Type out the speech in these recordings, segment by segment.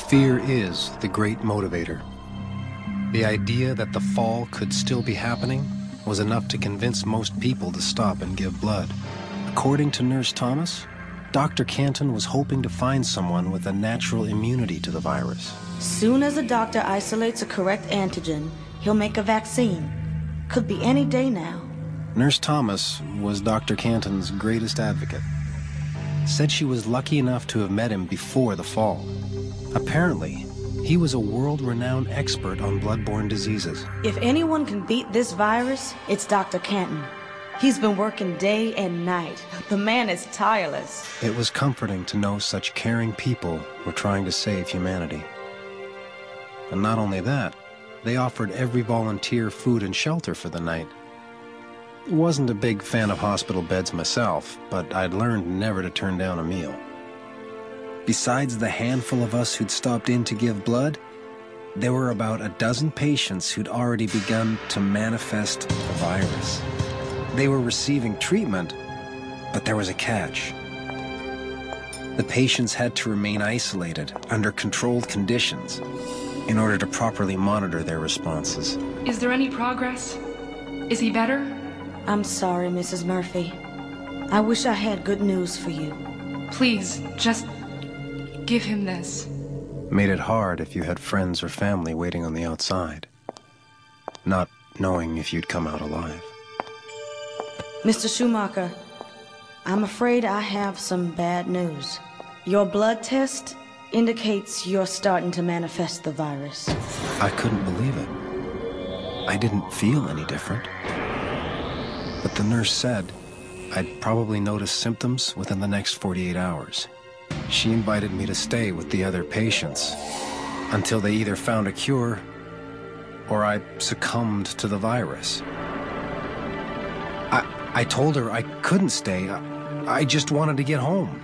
Fear is the great motivator. The idea that the fall could still be happening was enough to convince most people to stop and give blood. According to Nurse Thomas, Dr. Canton was hoping to find someone with a natural immunity to the virus. Soon as a doctor isolates a correct antigen, he'll make a vaccine. Could be any day now. Nurse Thomas was Dr. Canton's greatest advocate. Said she was lucky enough to have met him before the fall. Apparently, he was a world-renowned expert on blood-borne diseases. If anyone can beat this virus, it's Dr. Canton. He's been working day and night. The man is tireless. It was comforting to know such caring people were trying to save humanity. And not only that, they offered every volunteer food and shelter for the night. Wasn't a big fan of hospital beds myself, but I'd learned never to turn down a meal. Besides the handful of us who'd stopped in to give blood, there were about a dozen patients who'd already begun to manifest the virus. They were receiving treatment, but there was a catch. The patients had to remain isolated under controlled conditions in order to properly monitor their responses. Is there any progress? Is he better? I'm sorry, Mrs. Murphy. I wish I had good news for you. Please, just give him this. Made it hard if you had friends or family waiting on the outside, not knowing if you'd come out alive. Mr. Schumacher, I'm afraid I have some bad news. Your blood test indicates you're starting to manifest the virus. I couldn't believe it. I didn't feel any different. But the nurse said I'd probably notice symptoms within the next 48 hours. She invited me to stay with the other patients until they either found a cure or I succumbed to the virus. I told her I couldn't stay. I just wanted to get home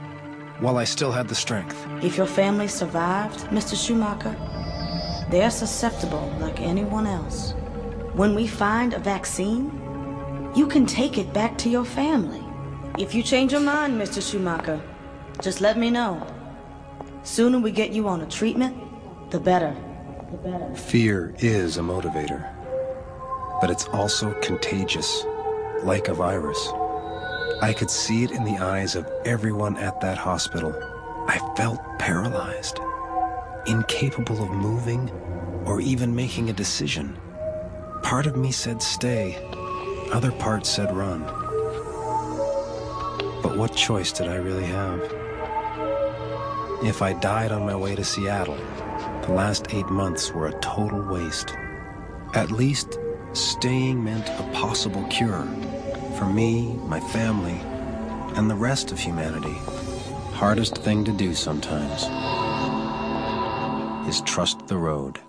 while I still had the strength. If your family survived, Mr. Schumacher, they're susceptible like anyone else. When we find a vaccine, you can take it back to your family. If you change your mind, Mr. Schumacher, just let me know. Sooner we get you on a treatment, the better. Fear is a motivator, but it's also contagious, like a virus. I could see it in the eyes of everyone at that hospital. I felt paralyzed, incapable of moving or even making a decision. Part of me said stay, other parts said run. But what choice did I really have? If I died on my way to Seattle, the last 8 months were a total waste. At least, staying meant a possible cure for me, my family, and the rest of humanity. Hardest thing to do sometimes is trust the road.